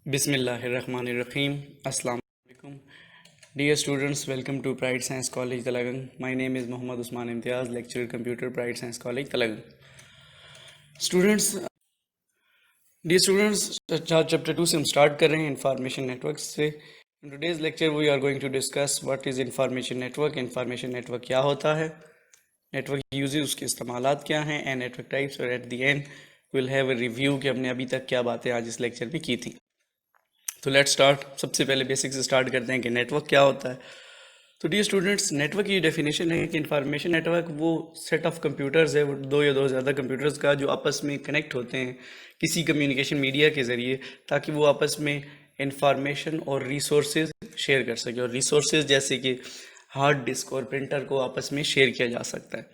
Bismillahirrahmanirrahim. Assalamu alaikum. Dear students, welcome to Pride Science College, Talagang. My name is Muhammad Usman Imtiaz, lecturer computer, Pride Science College, Talagang. Students, dear students, chapter 2 से हम start कर रहे हैं information networks से. In today's lecture, we are going to discuss what is information network. Information network क्या होता है, network uses, उसके इस्तेमालात क्या हैं, and network types. और at the end, we'll have a review कि हमने अभी तक क्या बातें आज इस lecture में की थी. तो लेट्स स्टार्ट. सबसे पहले बेसिक से स्टार्ट करते हैं कि नेटवर्क क्या होता है. तो डियर स्टूडेंट्स, नेटवर्क की डेफिनेशन है कि इंफॉर्मेशन नेटवर्क वो सेट ऑफ कंप्यूटर्स है, वो दो या दो ज़्यादा कंप्यूटर्स का जो आपस में कनेक्ट होते हैं किसी कम्युनिकेशन मीडिया के ज़रिए, ताकि वो आपस में इंफॉर्मेशन और रिसोर्सेज शेयर कर सके. और रिसोर्सेज जैसे कि हार्ड डिस्क और प्रिंटर को आपस में शेयर किया जा सकता है.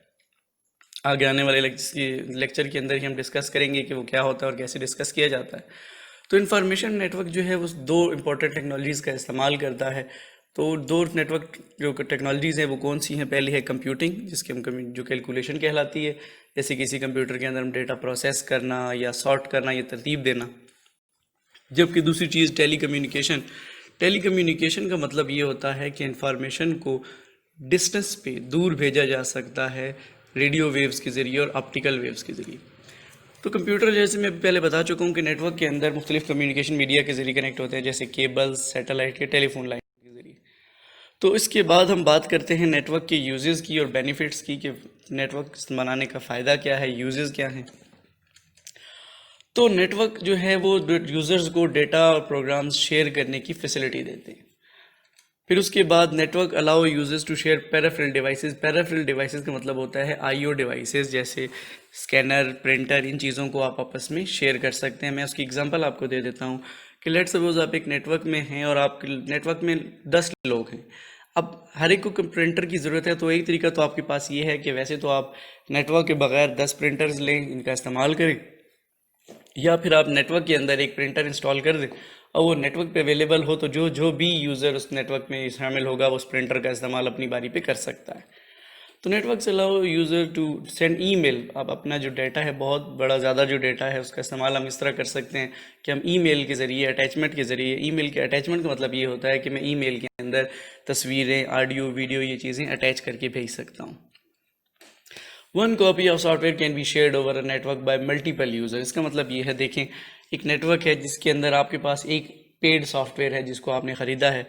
आगे आने वाले लेक्चर के अंदर ही हम डिस्कस करेंगे कि वो क्या होता है और कैसे डिस्कस किया जाता है. तो इन्फॉर्मेशन नेटवर्क जो है वो दो इंपॉर्टेंट टेक्नोलॉजीज़ का इस्तेमाल करता है. तो दो नेटवर्क जो टेक्नोलॉजीज़ हैं वो कौन सी हैं? पहली है कंप्यूटिंग, जिसके हम जो कैलकुलेशन कहलाती है, जैसे किसी कंप्यूटर के अंदर हम डेटा प्रोसेस करना या सॉर्ट करना या तरतीब देना. जबकि दूसरी चीज़ टेलीकम्युनिकेशन. टेलीकम्युनिकेशन का मतलब ये होता है कि इंफॉर्मेशन को डिस्टेंस पे दूर भेजा जा सकता है रेडियो वेव्स के ज़रिए और ऑप्टिकल वेव्स के ज़रिए. तो कंप्यूटर, जैसे मैं पहले बता चुका हूँ कि नेटवर्क के अंदर मुख्तलिफ कम्युनिकेशन मीडिया के ज़रिए कनेक्ट होते हैं, जैसे केबल्स, सैटेलाइट या टेलीफोन लाइन के ज़रिए. तो इसके बाद हम बात करते हैं नेटवर्क के यूजेस की और बेनिफिट्स की, कि नेटवर्क बनाने का फ़ायदा क्या है, यूजेस क्या हैं. तो नेटवर्क जो है वो यूज़र्स को डेटा और प्रोग्राम्स शेयर करने की फैसिलिटी देते हैं. फिर उसके बाद network allow users to share peripheral devices. Peripheral devices का मतलब होता है आईओ डिवाइसेस, जैसे स्कैनर, प्रिंटर, इन चीज़ों को आप आपस में शेयर कर सकते हैं. मैं उसकी एग्जांपल आपको दे देता हूँ कि लेट सपोज आप एक नेटवर्क में हैं और आप नेटवर्क में 10 लोग हैं. अब हर एक को प्रिंटर की ज़रूरत है, तो एक तरीका तो आपके पास ये है कि वैसे तो आप नेटवर्क के बगैर 10 प्रिंटर्स लें, इनका इस्तेमाल करें, या फिर आप नेटवर्क के अंदर एक प्रिंटर इंस्टॉल कर दें और वो नेटवर्क पे अवेलेबल हो, तो जो जो भी यूज़र उस नेटवर्क में शामिल होगा वो उस प्रिंटर का इस्तेमाल अपनी बारी पे कर सकता है. तो नेटवर्क से allow user to send email. आप अपना जो डाटा है, बहुत बड़ा ज़्यादा जो डाटा है, उसका इस्तेमाल हम इस तरह कर सकते हैं कि हम ईमेल के ज़रिए, अटैचमेंट के ज़रिए. ईमेल के अटैचमेंट का मतलब ये होता है कि मैं ईमेल के अंदर तस्वीरें, ऑडियो, वीडियो, ये चीज़ें अटैच करके भेज सकता हूँ. One copy of software can be shared over a network bye multiple user. इसका मतलब ये है, देखें, एक नेटवर्क है जिसके अंदर आपके पास एक पेड सॉफ्टवेयर है जिसको आपने ख़रीदा है.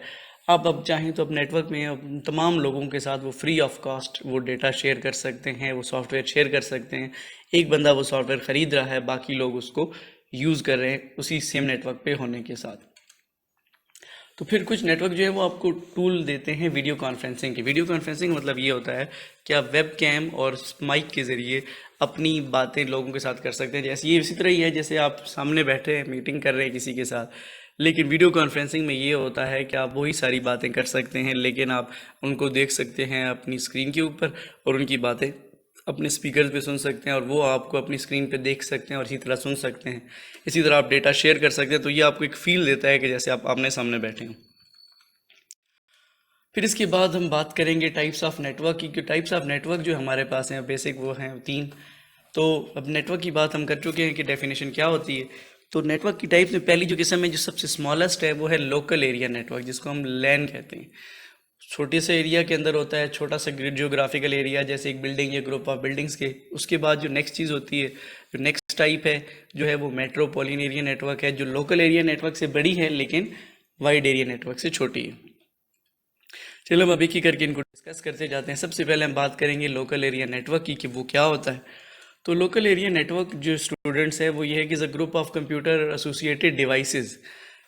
आप अब चाहें तो अब नेटवर्क में तमाम लोगों के साथ वो फ्री ऑफ कॉस्ट वो डेटा शेयर कर सकते हैं, वो सॉफ्टवेयर शेयर कर सकते हैं. एक बंदा वो सॉफ्टवेयर ख़रीद रहा है, बाकी लोग उसको यूज़ कर रहे हैं उसी सेम नेटवर्क पे होने के साथ. तो फिर कुछ नेटवर्क जो है वो आपको टूल देते हैं वीडियो कॉन्फ्रेंसिंग की. वीडियो कॉन्फ्रेंसिंग मतलब ये होता है कि आप वेब कैम और माइक के ज़रिए अपनी बातें लोगों के साथ कर सकते हैं. जैसे ये इसी तरह ही है जैसे आप सामने बैठे हैं, मीटिंग कर रहे हैं किसी के साथ, लेकिन वीडियो कॉन्फ्रेंसिंग में ये होता है कि आप वही सारी बातें कर सकते हैं, लेकिन आप उनको देख सकते हैं अपनी स्क्रीन के ऊपर और उनकी बातें अपने स्पीकर पे सुन सकते हैं और वो आपको अपनी स्क्रीन पे देख सकते हैं और इसी तरह सुन सकते हैं. इसी तरह आप डेटा शेयर कर सकते हैं. तो ये आपको एक फील देता है कि जैसे आप आमने सामने बैठे हों. फिर इसके बाद हम बात करेंगे टाइप्स ऑफ नेटवर्क की. टाइप्स ऑफ नेटवर्क जो हमारे पास हैं बेसिक वो हैं 3. तो अब नेटवर्क की बात हम कर चुके हैं कि डेफिनेशन क्या होती है. तो नेटवर्क की टाइप में पहली जो किस्म है, जो सबसे स्मॉलेस्ट है, वो है लोकल एरिया नेटवर्क, जिसको हम लैन कहते हैं. छोटे से एरिया के अंदर होता है, छोटा सा जियोग्राफिकल एरिया, जैसे एक बिल्डिंग या ग्रुप ऑफ बिल्डिंग्स के. उसके बाद जो नेक्स्ट चीज़ होती है, जो नेक्स्ट टाइप है जो है वो मेट्रोपॉलिटन एरिया नेटवर्क है, जो लोकल एरिया नेटवर्क से बड़ी है लेकिन वाइड एरिया नेटवर्क से छोटी है. चलो हम अभी की करके इनको डिस्कस करते जाते हैं. सबसे पहले हम बात करेंगे लोकल एरिया नेटवर्क की कि वो क्या होता है. तो लोकल एरिया नेटवर्क जो स्टूडेंट्स है वो ये है कि is a group of computer associated devices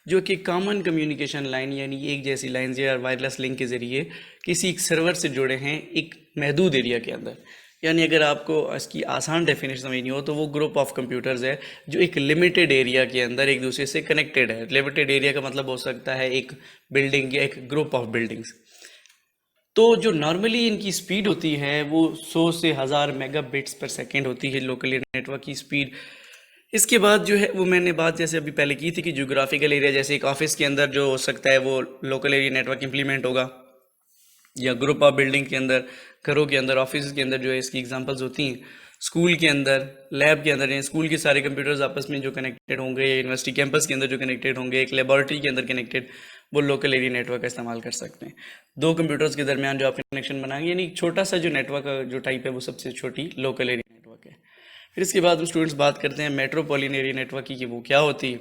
जो कि कॉमन कम्युनिकेशन लाइन, यानी एक जैसी लाइन या वायरलेस लिंक के ज़रिए किसी एक सर्वर से जुड़े हैं एक महदूद एरिया के अंदर. यानी अगर आपको इसकी आसान डेफिनेशन समझनी हो तो वो ग्रुप ऑफ कंप्यूटर्स है जो एक लिमिटेड एरिया के अंदर एक दूसरे से कनेक्टेड है. लिमिटेड एरिया का मतलब हो सकता है एक बिल्डिंग या एक ग्रुप ऑफ बिल्डिंग्स. तो जो नॉर्मली इनकी स्पीड होती है वो 100 से 1000 मेगाबिट्स पर सेकेंड होती है लोकल नेटवर्क की स्पीड. इसके बाद जो है वो मैंने बात जैसे अभी पहले की थी कि ज्योग्राफिकल एरिया, जैसे एक ऑफिस के अंदर जो हो सकता है वो लोकल एरिया नेटवर्क इंप्लीमेंट होगा, या ग्रुप ऑफ बिल्डिंग के अंदर, घरों के अंदर, ऑफिस के अंदर जो है इसकी एग्जांपल्स होती हैं. स्कूल के अंदर, लैब के अंदर, स्कूल के सारे कंप्यूटर्स आपस में जो कनेक्टेड होंगे, यूनिवर्सिटी कैंपस के अंदर जो कनेक्टेड होंगे, एक लेबॉरेटरी के अंदर कनेक्टेड, वो लोकल एरिया नेटवर्क का इस्तेमाल कर सकते हैं। दो कंप्यूटर्स के दरमियान जो आप कनेक्शन बनाएंगे, यानी छोटा सा जो नेटवर्क का जो टाइप है वो सबसे छोटी लोकल एरिया नेटवर्क है। फिर इसके बाद हम स्टूडेंट्स बात करते हैं मेट्रोपॉलिटन एरिया नेटवर्क की, कि वो क्या होती है।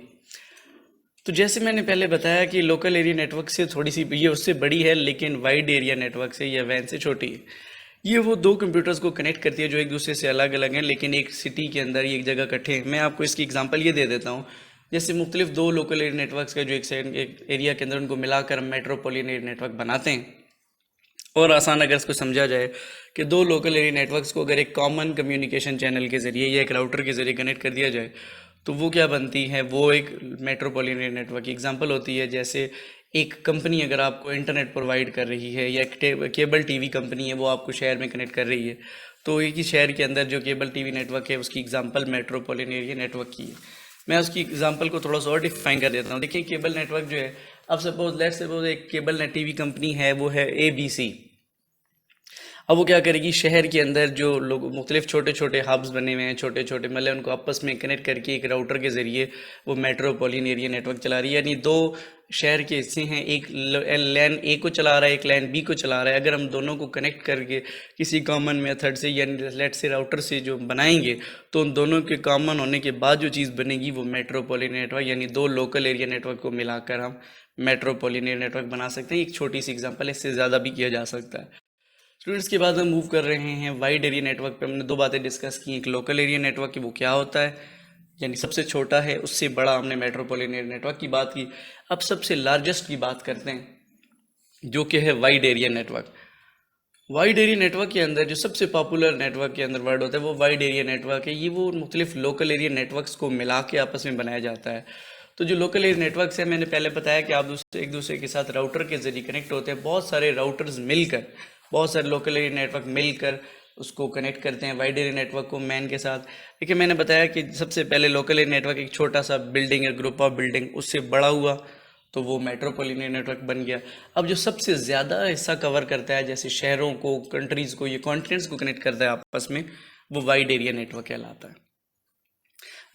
तो जैसे मैंने पहले बताया कि लोकल एरिया नेटवर्क से थोड़ी सी ये उससे बड़ी है, लेकिन वाइड एरिया नेटवर्क से या वैन से छोटी है। ये वो दो कंप्यूटर्स को कनेक्ट करती है जो एक दूसरे से अलग अलग हैं, लेकिन एक सिटी के अंदर ही एक जगह इकट्ठे हैं। मैं आपको इसकी एग्जांपल ये दे देता हूँ, जैसे मुख्तलिफ दो लोकल एरिया नेटवर्क्स का जो एक एरिया के अंदर उनको मिलाकर हम मेट्रोपॉलिटन एरिया नेटवर्क बनाते हैं। और आसान अगर इसको समझा जाए कि दो लोकल एरिया नेटवर्क्स को अगर एक कॉमन कम्युनिकेशन चैनल के ज़रिए या एक राउटर के ज़रिए कनेक्ट कर दिया जाए तो वो क्या बनती है, वो एक मेट्रोपॉलिटन एरिया नेटवर्क की एग्जांपल होती है। जैसे एक कंपनी अगर आपको इंटरनेट प्रोवाइड कर रही है, या एक केबल टीवी कंपनी है वो आपको शहर में कनेक्ट कर रही है, तो एक ही शहर के अंदर जो केबल टीवी नेटवर्क है उसकी एग्जांपल मेट्रोपॉलिटन एरिया नेटवर्क की है। मैं उसकी एग्जांपल को थोड़ा सा और डिफाइन कर देता हूँ। देखिए केबल नेटवर्क जो है, अब सपोज लेट्स सपोज एक केबल नेट टीवी कंपनी है, वो है ABC। अब वो क्या करेगी, शहर के अंदर जो लोग मुख्तलिफ छोटे छोटे हब्स बने हुए हैं, छोटे छोटे मतलब उनको आपस में कनेक्ट करके एक राउटर के ज़रिए वो मेट्रोपॉलिटन एरिया नेटवर्क चला रही है। यानी दो शहर के हिस्से हैं, एक लैन ए को चला रहा है, एक लैन बी को चला रहा है। अगर हम दोनों को कनेक्ट करके किसी कॉमन मेथड से, यानी लेट से राउटर से जो बनाएंगे, तो उन दोनों के कॉमन होने के बाद जो चीज़ बनेगी वो मेट्रोपॉलिटन नेटवर्क, यानी दो लोकल एरिया नेटवर्क को मिलाकर हम मेट्रोपॉलिटन एरिया नेटवर्क बना सकते हैं। एक छोटी सी एग्जाम्पल, इससे ज़्यादा भी किया जा सकता है। स्टूडेंट्स के बाद हम मूव कर रहे हैं वाइड एरिया नेटवर्क पे। हमने दो बातें डिस्कस की, एक लोकल एरिया नेटवर्क की वो क्या होता है, यानी सबसे छोटा है, उससे बड़ा हमने मेट्रोपॉलिटन एरिया नेटवर्क की बात की। अब सबसे लार्जेस्ट की बात करते हैं जो कि है wide area network. Wide area network के अंदर जो सबसे पॉपुलर नेटवर्क के अंदर वर्ड होता है वो वाइड एरिया नेटवर्क है। ये वो मुख्तलिफ लोकल एरिया नेटवर्क्स को मिला के आपस में बनाया जाता है। तो जो लोकल एरिया नेटवर्क्स है, मैंने पहले बताया कि आप एक दूसरे के साथ राउटर के जरिए कनेक्ट होते हैं। बहुत सारे राउटर्स मिलकर, बहुत सारे लोकल एरिया नेटवर्क मिलकर उसको कनेक्ट करते हैं वाइड एरिया नेटवर्क को मैन के साथ। देखिए मैंने बताया कि सबसे पहले लोकल एरिया नेटवर्क एक छोटा सा बिल्डिंग या ग्रुप ऑफ बिल्डिंग, उससे बड़ा हुआ तो वो मेट्रोपॉलिटन नेटवर्क बन गया। अब जो सबसे ज़्यादा हिस्सा कवर करता है, जैसे शहरों को, कंट्रीज़ को, ये कॉन्टिनेंट्स को कनेक्ट करता है आपस में, वो वाइड एरिया नेटवर्क कहलाता है।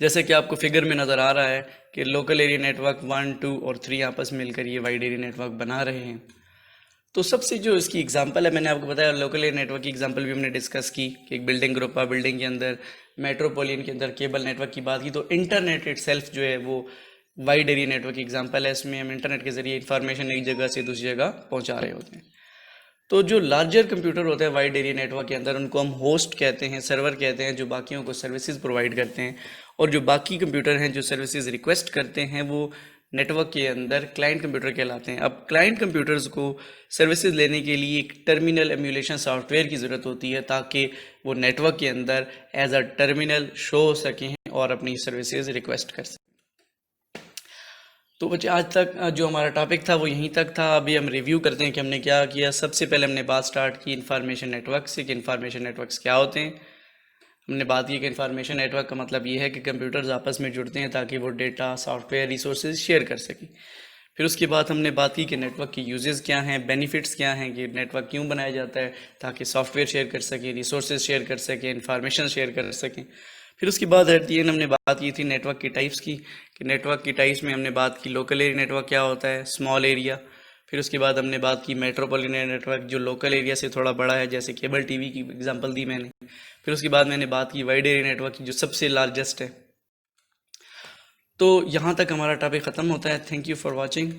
जैसे कि आपको फिगर में नज़र आ रहा है कि लोकल एरिया नेटवर्क 1, 2 और 3 आपस में मिलकर ये वाइड एरिया नेटवर्क बना रहे हैं। तो सबसे जो इसकी एग्जांपल है, मैंने आपको बताया लोकल एरिया नेटवर्क की एग्जांपल भी हमने डिस्कस की कि एक बिल्डिंग ग्रुप है, बिल्डिंग के अंदर मेट्रोपॉलिटन के अंदर केबल नेटवर्क की बात की। तो इंटरनेट इटसेल्फ जो है वो वाइड एरिया नेटवर्क की एग्जांपल है। इसमें हम इंटरनेट के जरिए इंफॉर्मेशन एक जगह से दूसरी जगह पहुंचा रहे होते हैं। तो जो लार्जर कंप्यूटर होते हैं वाइड एरिया नेटवर्क के अंदर, उनको हम होस्ट कहते हैं, सर्वर कहते हैं, जो बाकियों को सर्विसेज प्रोवाइड करते हैं। और जो बाकी कंप्यूटर हैं जो सर्विसेज रिक्वेस्ट करते हैं, वो नेटवर्क के अंदर क्लाइंट कंप्यूटर कहलाते हैं। अब क्लाइंट कंप्यूटर्स को सर्विसेज लेने के लिए एक टर्मिनल एम्यूलेशन सॉफ्टवेयर की ज़रूरत होती है, ताकि वो नेटवर्क के अंदर एज अ टर्मिनल शो हो सकें और अपनी सर्विसेज रिक्वेस्ट कर सकें। तो बच्चे आज तक जो हमारा टॉपिक था वो यहीं तक था। अभी हम रिव्यू करते हैं कि हमने क्या किया। सबसे पहले हमने बात स्टार्ट की इंफॉर्मेशन नेटवर्क से कि इंफॉर्मेशन नेटवर्क्स क्या होते हैं। हमने बात की कि इंफॉर्मेशन नेटवर्क का मतलब ये है कि कंप्यूटर्स आपस में जुड़ते हैं ताकि वो डेटा, सॉफ्टवेयर, रिसोर्सेज शेयर कर सकें। फिर उसके बाद हमने बात की कि नेटवर्क की यूजेस क्या हैं, बेनिफिट्स क्या हैं, कि नेटवर्क क्यों बनाया जाता है, ताकि सॉफ्टवेयर शेयर कर सकें, रिसोर्सेज शेयर कर सकें, इंफॉर्मेशन शेयर कर सकें। फिर उसके बाद एट दी एंड हमने बात की थी नेटवर्क की टाइप्स की, कि नेटवर्क की टाइप्स में हमने बात की लोकल एरिया नेटवर्क क्या होता है, स्मॉल एरिया। फिर उसके बाद हमने बात की मेट्रोपॉलिटन नेटवर्क जो लोकल एरिया से थोड़ा बड़ा है, जैसे केबल टीवी की एग्जांपल दी मैंने। फिर उसके बाद मैंने बात की वाइड एरिया नेटवर्क की जो सबसे लार्जेस्ट है। तो यहाँ तक हमारा टॉपिक ख़त्म होता है। Thank you for watching.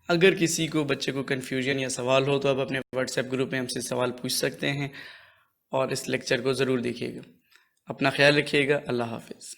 अगर किसी को बच्चे को कन्फ्यूजन या सवाल हो तो आप अपने व्हाट्सएप ग्रुप में हमसे सवाल पूछ सकते हैं, और इस लेक्चर को ज़रूर देखिएगा। अपना ख्याल रखिएगा। अल्लाह हाफिज़।